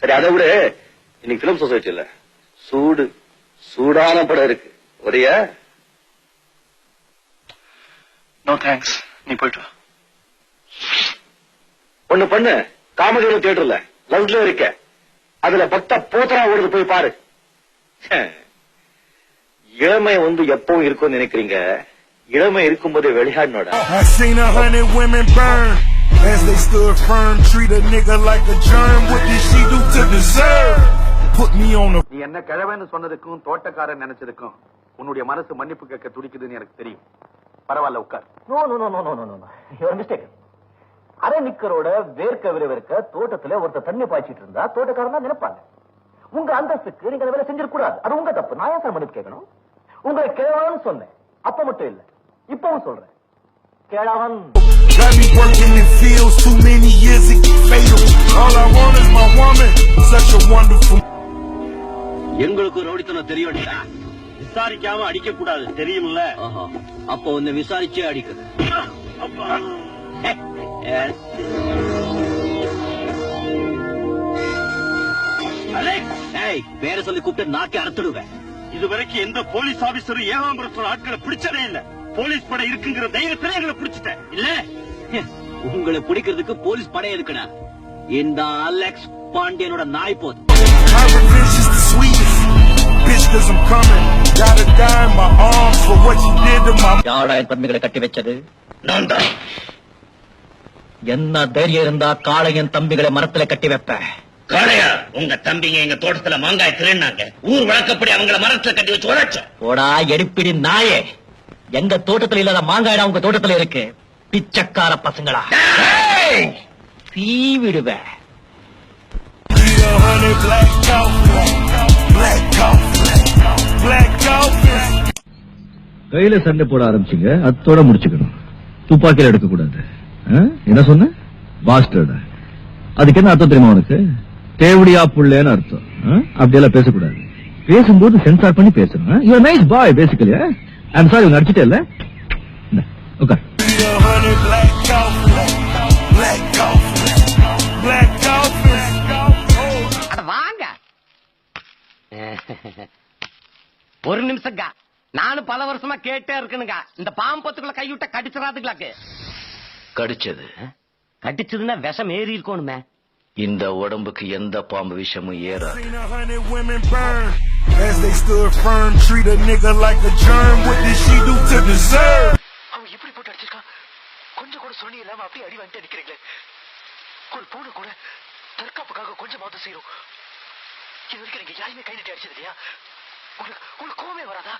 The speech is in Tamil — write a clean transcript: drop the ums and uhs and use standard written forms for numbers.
சரி, அதை விட இன்னைக்கு பிலிம் சொசைட்டில சூடான படம் இருக்கு. ஒரேயா? நோ தேங்க்ஸ், நீ போயிட்டு வா. ஒண்ணு பண்ணு, காமதேவ தியேட்டர்ல லவ்ல இருக்க, அதுல பக்த போத்தரா ஓடுது, போய் பாரு. இளமை எப்பவும் இருக்கும்னு நினைக்கிறீங்க, இளமை இருக்கும்போதே விளையாடனோட. As they stood firm, treat a nigga like a germ. What did she do to deserve? Put me on the. நீ என்ன கிழவன்னு சொன்னதுக்கும் தோட்டக்காரன் நினைச்சதுக்கும் உன்னுடைய மனசு மன்னிப்பு கேட்க துடிக்குதுன்னு எனக்கு தெரியும். பரவாயில்ல, உட்கார். No no no no no no your mistake. அரை நிக்கரோட வேர்க்க விறுவிறுக்க தோட்டத்துல ஒருத்தர் தண்ணி பாய்ச்சிட்டு இருந்தா தோட்டக்காரன் தான் நினைப்பாங்க. உங்க அந்தஸ்துக்கு நீங்க வேலை செஞ்சிடக்கூடாது, அது உங்க தப்பு. நான் ஏன் மன்னிப்பு கேட்கணும்? உங்களை கிழவன்னு சொன்னேன், அப்ப மட்டும் இல்ல, இப்பவும் சொல்றேன், கிழவன். Got me working in fields too many years it get fatal. All I want is my woman, such a wonderful. எங்களுக்கு ரவுடித்தனம் தெரியும்டா. விசாரிக்காம அடிக்க கூடாது, தெரியும்ல? அப்போ உன்னை விசாரிச்சே அடிக்குது. பேரை சொல்லி கூப்பிட்டு நாக்கே அறுத்துடுவேன். இதுவரைக்கும் எந்த போலீஸ் ஆபீசரும் ஏகாம்பரத்தோட ஆட்களை பிடிச்சதே இல்ல. போலீஸ் படை இருக்குங்கிற தைரியத்துல எங்களை பிடிச்சிட்டேன் இல்ல. உங்களை பிடிக்கிறதுக்கு போலீஸ் படை இருக்குடா. இந்த அலெக்ஸ் பாண்டியனோட நாய் போது. யாரா என் தம்பிகளை கட்டி வச்சது? நான் தான். என்ன தைரியம் இருந்தா காளையன் தம்பிகளை மரத்துல கட்டி வைப்ப. காளையா, உங்க தம்பிங்க எங்க தோட்டத்துல மாங்காய் திருநாங்க, ஊர் வழக்கப்படி அவங்கள மரத்துல கட்டி வச்சு உழைச்சோம். போடா எடுப்பிடி நாயே, எங்க தோட்டத்துல இல்லாத மாங்காய் உங்க தோட்டத்துல இருக்கு. பிச்சைக்கார பசங்களா, சீவிடுவ. கையில சண்டை போட ஆரம்பிச்சுங்க, அத்தோட முடிச்சுக்கணும். துப்பாக்கியில எடுக்க கூடாது. என்ன சொன்ன? பாஸ்டர்டா. அதுக்கு என்ன அர்த்தம் தெரியுமா உனக்கு? தேவடியா புள்ளேன்னு அர்த்தம். அப்படியெல்லாம் பேசக்கூடாது. பேசும்போது சென்சார் பண்ணி பேசணும். You are nice bye basically. I'm sorry, உங்க அடிச்சுட்டே இல்ல. உட்கார். வாங்க ஒரு நிமிஷங்க, நானும் பல வருஷமா கேட்டே இருக்கணுங்க. இந்த பாம்பத்துக்குள்ள கைவிட்ட கடிச்சிடாதுங்களாக்கு. கடிச்சது கடிச்சதுன்னா விஷம் ஏறி இருக்கணுமே. இந்த உடம்புக்கு எந்த பாம்பு விஷமும் ஏறாது. As they stood firm, treat a nigga like a germ. What did she do to deserve? அவன் எப்படி போட்டு அடிச்சிருக்கான்? கொஞ்சம் கூட சொன்னி இல்லாம அப்படியே அடி வந்துட்டு நிக்கிறீங்களே. ஒரு பூனை கூட தற்காப்புக்காக கொஞ்சமாவது செய்யும். இது வரைக்கும் நீங்க யாருமே கை நீட்டி அடிச்சது இல்லையா? உங்களுக்கு கோவமே வராதா?